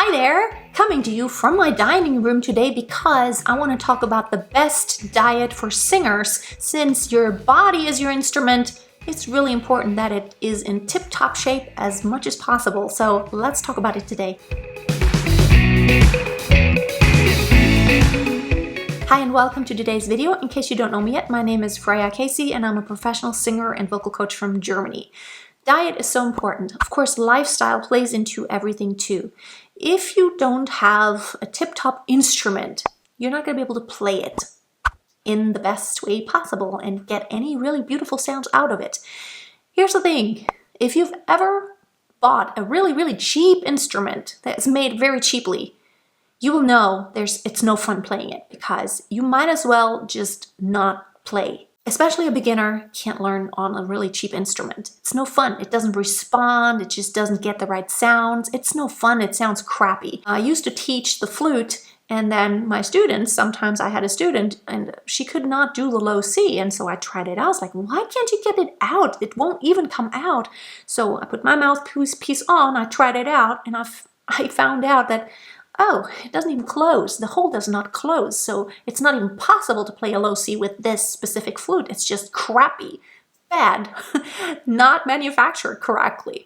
Hi there! Coming to you from my dining room today because I want to talk about the best diet for singers. Since your body is your instrument, it's really important that it is in tip-top shape as much as possible. So let's talk about it today. Hi and welcome to today's video. In case you don't know me yet, my name is Freya and I'm a professional singer and vocal coach from Germany. Diet is so important. Of course, lifestyle plays into everything too. If you don't have a tip-top instrument, you're not going to be able to play it in the best way possible and get any really beautiful sounds out of it. Here's the thing. If you've ever bought a really cheap instrument that's made very cheaply, you will know it's no fun playing it because you might as well just not play. Especially a beginner can't learn on a really cheap instrument. It's no fun. It doesn't respond. It just doesn't get the right sounds. It's no fun. It sounds crappy. I used to teach the flute, and then my students, sometimes I had a student and she could not do the low C, and so I tried it out. I was like, why can't you get it out? It won't even come out. So I put my mouthpiece on, I tried it out, and I found out that oh, it doesn't even close. The hole does not close, so it's not even possible to play a low C with this specific flute. It's just crappy, bad, not manufactured correctly.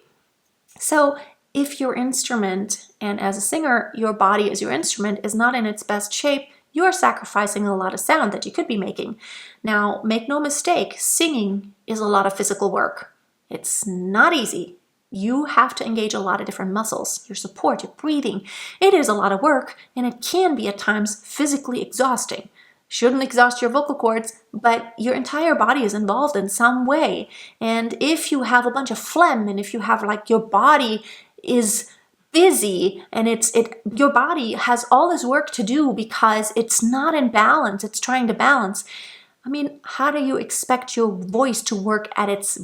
So if your instrument, and as a singer, your body as your instrument, is not in its best shape, you are sacrificing a lot of sound that you could be making. Now, make no mistake, singing is a lot of physical work. It's not easy. You have to engage a lot of different muscles, your support, your breathing. It is a lot of work, and it can be at times physically exhausting. Shouldn't exhaust your vocal cords, but your entire body is involved in some way. And if you have a bunch of phlegm, and if you have your body is busy, and your body has all this work to do because it's not in balance, it's trying to balance. I mean, how do you expect your voice to work at its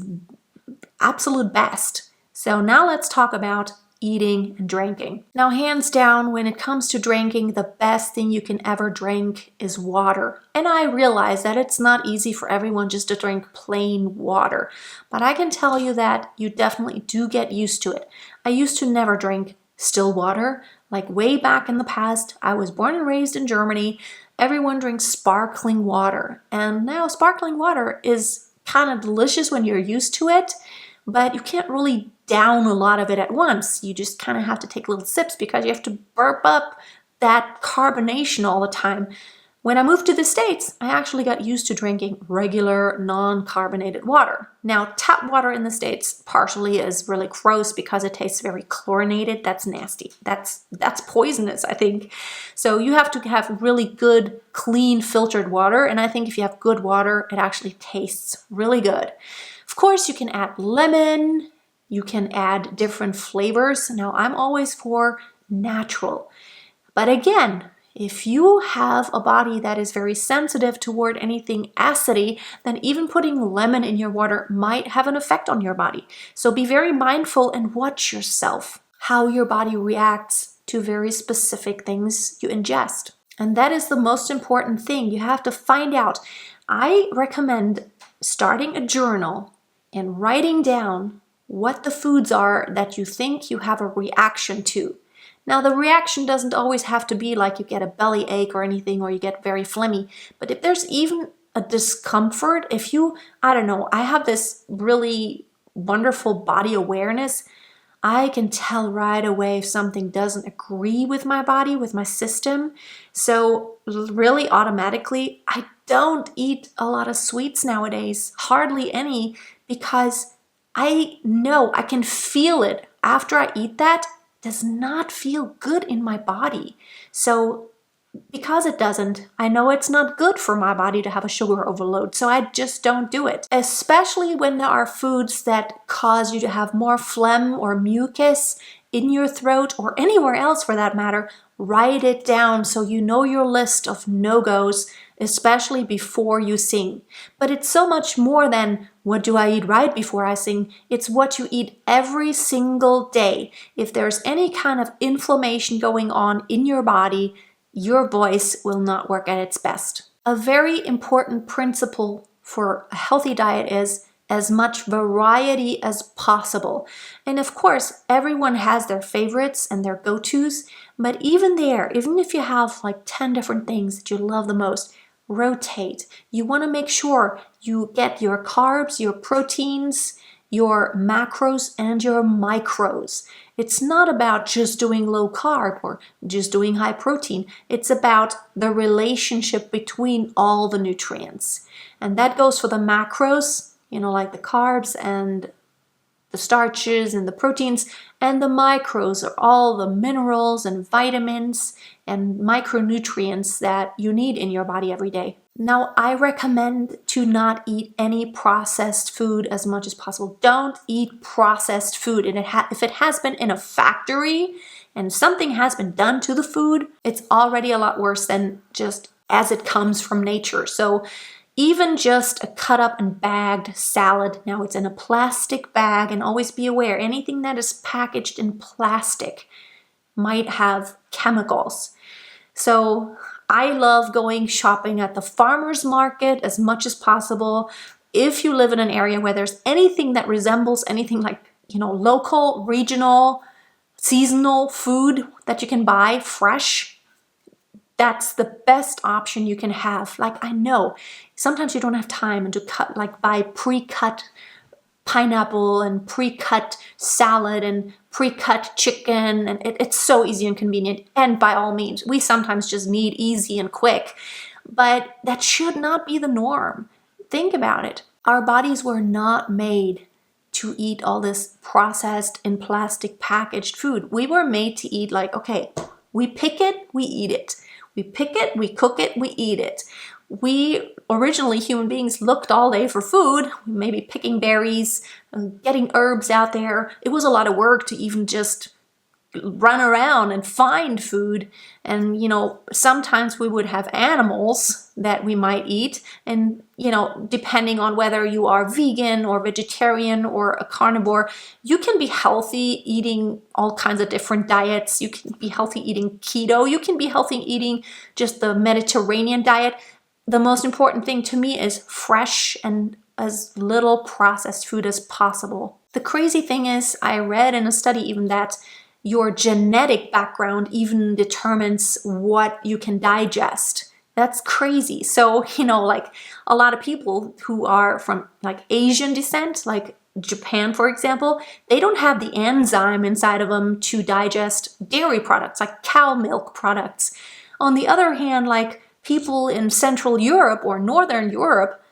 absolute best? So now let's talk about eating and drinking. Now, hands down, when it comes to drinking, the best thing you can ever drink is water. And I realize that it's not easy for everyone just to drink plain water, but I can tell you that you definitely do get used to it. I used to never drink still water. Like way back in the past, I was born and raised in Germany. Everyone drinks sparkling water. And now sparkling water is kind of delicious when you're used to it, but you can't really down a lot of it at once. You just kind of have to take little sips because you have to burp up that carbonation all the time. When I moved to the States, I actually got used to drinking regular non-carbonated water. Now, tap water in the States partially is really gross because it tastes very chlorinated. That's nasty. That's poisonous, I think. So you have to have really good, clean, filtered water. And I think if you have good water, it actually tastes really good. Of course, you can add lemon. You can add different flavors. Now, I'm always for natural. But again, if you have a body that is very sensitive toward anything acidy, then even putting lemon in your water might have an effect on your body. So be very mindful and watch yourself, how your body reacts to very specific things you ingest. And that is the most important thing. You have to find out. I recommend starting a journal and writing down what the foods are that you think you have a reaction to. Now, the reaction doesn't always have to be like you get a belly ache or anything, or you get very phlegmy. But if there's even a discomfort, I don't know, I have this really wonderful body awareness. I can tell right away if something doesn't agree with my body, with my system. So really automatically, I don't eat a lot of sweets nowadays, hardly any, because I know, I can feel it. After I eat that, it does not feel good in my body. So because it doesn't, I know it's not good for my body to have a sugar overload, so I just don't do it. Especially when there are foods that cause you to have more phlegm or mucus in your throat or anywhere else for that matter. Write it down so you know your list of no-goes, especially before you sing. But it's so much more than what do I eat right before I sing. It's what you eat every single day. If there's any kind of inflammation going on in your body, your voice will not work at its best. A very important principle for a healthy diet is as much variety as possible. And of course, everyone has their favorites and their go-tos, but even there, even if you have like 10 different things that you love the most, rotate. You want to make sure you get your carbs, your proteins, your macros, and your micros. It's not about just doing low carb or just doing high protein. It's about the relationship between all the nutrients. And that goes for the macros, like the carbs and the starches and the proteins, and the micros are all the minerals and vitamins and micronutrients that you need in your body every day. Now, I recommend to not eat any processed food as much as possible. Don't eat processed food. And if it has been in a factory and something has been done to the food, it's already a lot worse than just as it comes from nature. So even just a cut up and bagged salad, now it's in a plastic bag, and always be aware, anything that is packaged in plastic might have chemicals. So I love going shopping at the farmer's market as much as possible. If you live in an area where there's anything that resembles anything like, local, regional, seasonal food that you can buy fresh, that's the best option you can have. Like, I know sometimes you don't have time to buy pre-cut pineapple and pre-cut salad and pre-cut chicken, and it's so easy and convenient. And by all means, we sometimes just need easy and quick, but that should not be the norm. Think about it. Our bodies were not made to eat all this processed in plastic packaged food. We were made to eat we pick it, we eat it. We pick it, we cook it, we eat it. We originally, human beings, looked all day for food, maybe picking berries, getting herbs out there. It was a lot of work to even just run around and find food. And, sometimes we would have animals that we might eat. And, depending on whether you are vegan or vegetarian or a carnivore, you can be healthy eating all kinds of different diets. You can be healthy eating keto. You can be healthy eating just the Mediterranean diet. The most important thing to me is fresh and as little processed food as possible. The crazy thing is, I read in a study even that your genetic background even determines what you can digest. That's crazy. So, a lot of people who are from Asian descent, like Japan, for example, they don't have the enzyme inside of them to digest dairy products, like cow milk products. On the other hand, people in Central Europe or Northern Europe,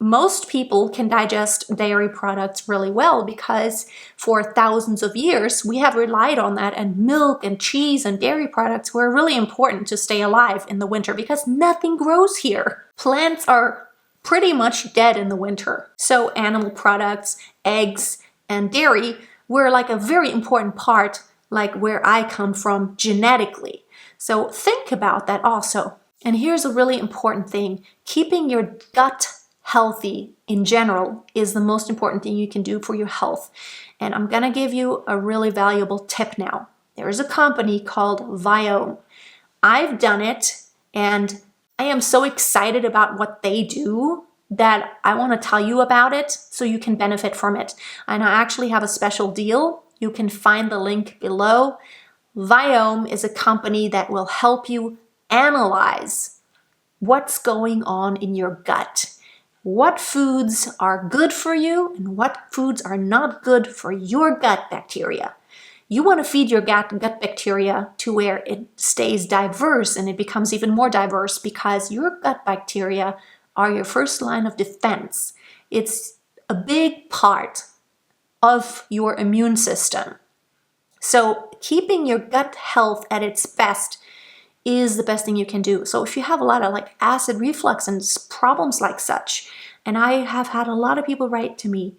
most people can digest dairy products really well because for thousands of years we have relied on that, and milk and cheese and dairy products were really important to stay alive in the winter because nothing grows here. Plants are pretty much dead in the winter. So animal products, eggs, and dairy were a very important part, where I come from genetically. So think about that also. And here's a really important thing. Keeping your gut healthy in general is the most important thing you can do for your health. And I'm going to give you a really valuable tip now. There is a company called VIOME. I've done it, and I am so excited about what they do that I want to tell you about it so you can benefit from it. And I actually have a special deal. You can find the link below. VIOME is a company that will help you analyze what's going on in your gut. What foods are good for you and what foods are not good for your gut bacteria. You want to feed your gut bacteria to where it stays diverse and it becomes even more diverse, because your gut bacteria are your first line of defense. It's a big part of your immune system. So keeping your gut health at its best is the best thing you can do. So if you have a lot of acid reflux and problems like such, and I have had a lot of people write to me,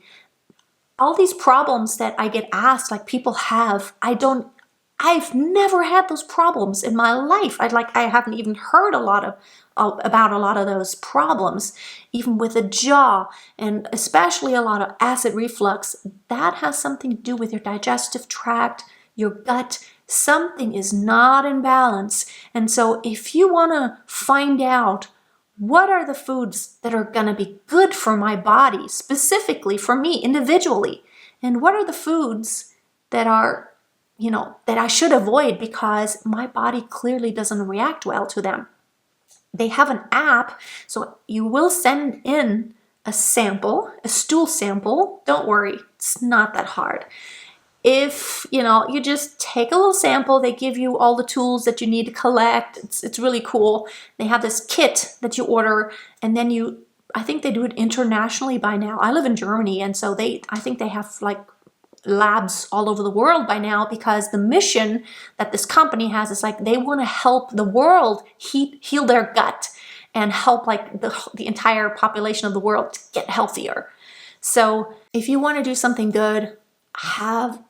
all these problems that I get asked, people have, I've never had those problems in my life. I haven't even heard about a lot of those problems, even with the jaw, and especially a lot of acid reflux. That has something to do with your digestive tract, your gut. Something is not in balance. And so if you want to find out what are the foods that are going to be good for my body, specifically for me individually? And what are the foods that are, that I should avoid because my body clearly doesn't react well to them? They have an app, so you will send in a sample, a stool sample. Don't worry, it's not that hard. If, you just take a little sample, they give you all the tools that you need to collect. It's really cool. They have this kit that you order, and then I think they do it internationally by now. I live in Germany, and so I think they have like labs all over the world by now, because the mission that this company has is like they want to help the world heal their gut and help like the entire population of the world to get healthier. So if you want to do something good, have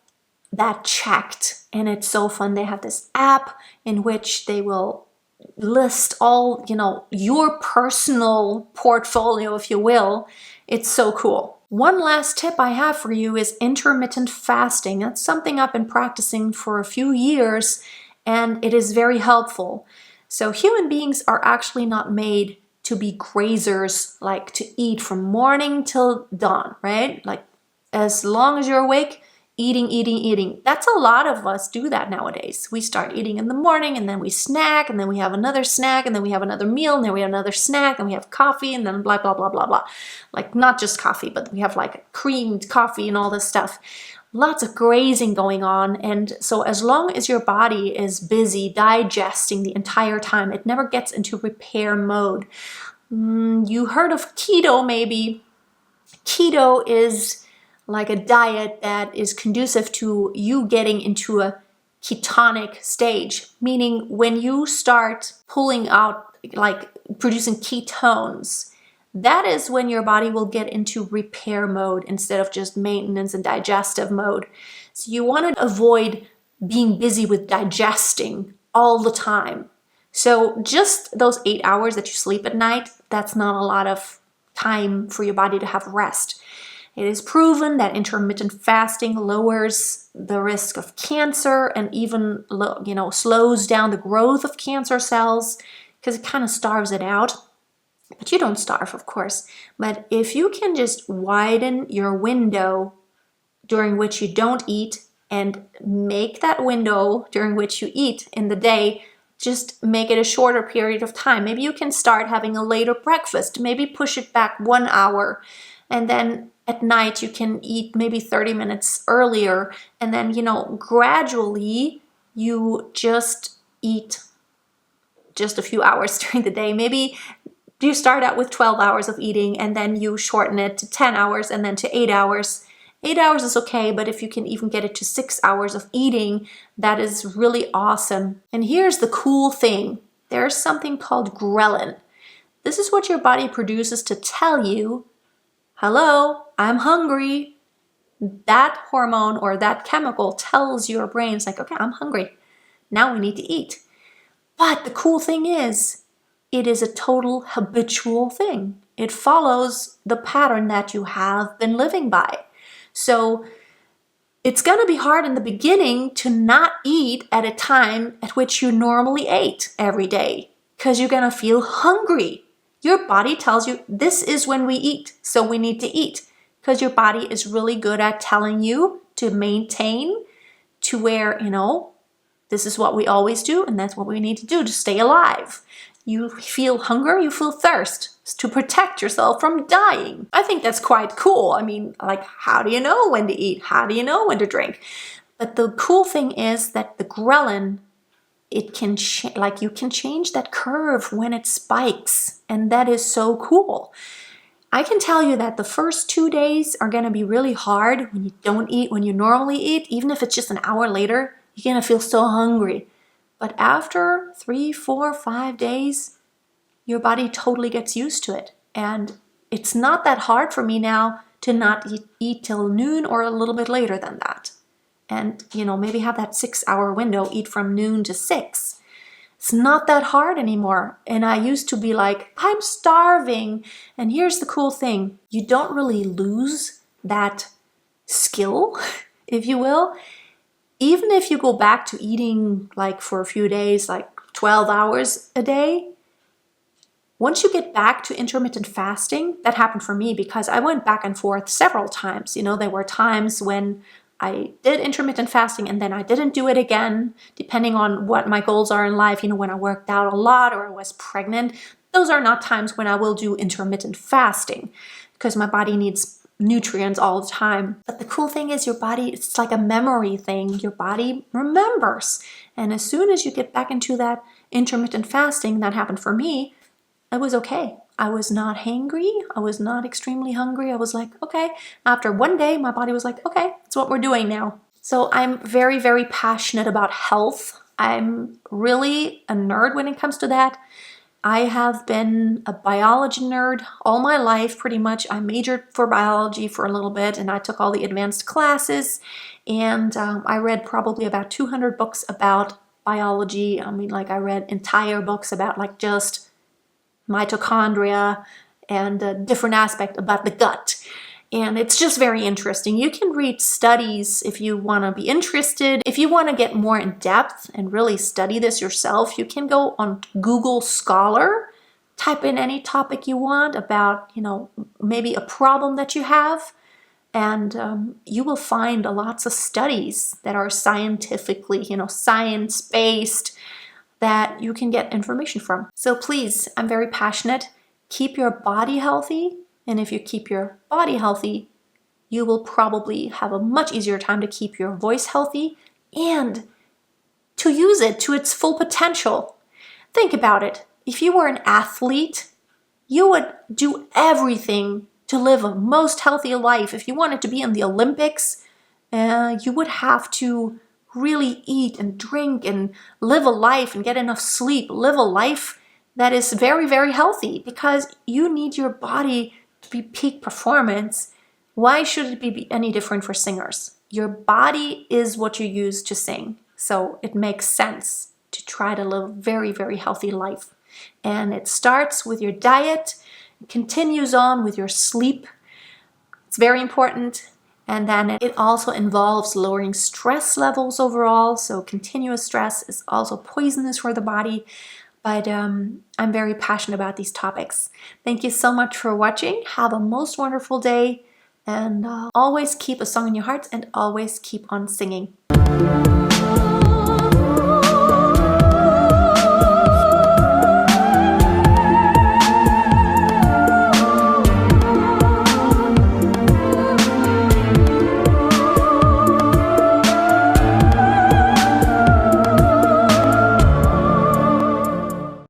that checked. And it's so fun. They have this app in which they will list all, your personal portfolio, if you will. It's so cool. One last tip I have for you is intermittent fasting. That's something I've been practicing for a few years, and it is very helpful. So human beings are actually not made to be grazers, like to eat from morning till dawn, right? Like as long as you're awake, eating. That's a lot of us do that nowadays. We start eating in the morning, and then we snack, and then we have another snack, and then we have another meal, and then we have another snack, and we have coffee, and then blah, blah, blah, blah, blah. Like not just coffee, but we have like creamed coffee and all this stuff. Lots of grazing going on. And so as long as your body is busy digesting the entire time, it never gets into repair mode. You heard of keto maybe. Keto is like a diet that is conducive to you getting into a ketonic stage, meaning when you start pulling out, like producing ketones, that is when your body will get into repair mode instead of just maintenance and digestive mode. So you want to avoid being busy with digesting all the time. So just those 8 hours that you sleep at night, that's not a lot of time for your body to have rest. It is proven that intermittent fasting lowers the risk of cancer and even, slows down the growth of cancer cells because it kind of starves it out. But you don't starve, of course. But if you can just widen your window during which you don't eat and make that window during which you eat in the day, just make it a shorter period of time. Maybe you can start having a later breakfast, maybe push it back 1 hour, and then at night you can eat maybe 30 minutes earlier, and then, gradually you just eat just a few hours during the day. Maybe you start out with 12 hours of eating, and then you shorten it to 10 hours and then to 8 hours. 8 hours is okay, but if you can even get it to 6 hours of eating, that is really awesome. And here's the cool thing. There's something called ghrelin. This is what your body produces to tell you, hello, I'm hungry. That hormone or that chemical tells your brain, it's like, okay, I'm hungry. Now we need to eat. But the cool thing is, it is a total habitual thing. It follows the pattern that you have been living by. So it's going to be hard in the beginning to not eat at a time at which you normally ate every day, because you're going to feel hungry. Your body tells you this is when we eat, so we need to eat, because your body is really good at telling you to maintain to where, this is what we always do, and that's what we need to do to stay alive. You feel hunger, you feel thirst to protect yourself from dying. I think that's quite cool. I mean, like, how do you know when to eat? How do you know when to drink? But the cool thing is that the ghrelin, it can you can change that curve when it spikes, and that is so cool. I can tell you that the first 2 days are going to be really hard when you don't eat when you normally eat. Even if it's just an hour later, you're going to feel so hungry. But after 3, 4, 5 days, your body totally gets used to it. And it's not that hard for me now to not eat till noon or a little bit later than that. And, maybe have that 6-hour window, eat from noon to 6. It's not that hard anymore. And I used to be like, I'm starving. And here's the cool thing. You don't really lose that skill, if you will. Even if you go back to eating like for a few days, like 12 hours a day, Once you get back to intermittent fasting, that happened for me because I went back and forth several times. You know, there were times when I did intermittent fasting and then I didn't do it again, depending on what my goals are in life. You know, when I worked out a lot or I was pregnant, those are not times when I will do intermittent fasting because my body needs nutrients all the time. But the cool thing is your body, it's like a memory thing. Your body remembers. And as soon as you get back into that intermittent fasting, that happened for me, it was okay. I was not hangry. I was not extremely hungry. I was like, okay. After one day, my body was like, okay, that's what we're doing now. So I'm very, very passionate about health. I'm really a nerd when it comes to that. I have been a biology nerd all my life, pretty much. I majored for biology for a little bit, and I took all the advanced classes, and I read probably about 200 books about biology. I mean, like I read entire books about like just mitochondria and a different aspect about the gut. And it's just very interesting. You can read studies if you want to be interested. If you want to get more in depth and really study this yourself, you can go on Google Scholar, type in any topic you want about, you know, maybe a problem that you have, and you will find lots of studies that are scientifically, you know, science-based, that you can get information from. So please, I'm very passionate. Keep your body healthy. And if you keep your body healthy, you will probably have a much easier time to keep your voice healthy and to use it to its full potential. Think about it. If you were an athlete, you would do everything to live a most healthy life. If you wanted to be in the Olympics, you would have to really eat and drink and live a life and get enough sleep, live a life that is very, very healthy because you need your body to be peak performance. Why should it be any different for singers? Your body is what you use to sing. So it makes sense to try to live a very, very healthy life. And it starts with your diet, continues on with your sleep. It's very important. And then it also involves lowering stress levels overall. So continuous stress is also poisonous for the body. But I'm very passionate about these topics. Thank you so much for watching. Have a most wonderful day. And always keep a song in your heart and always keep on singing.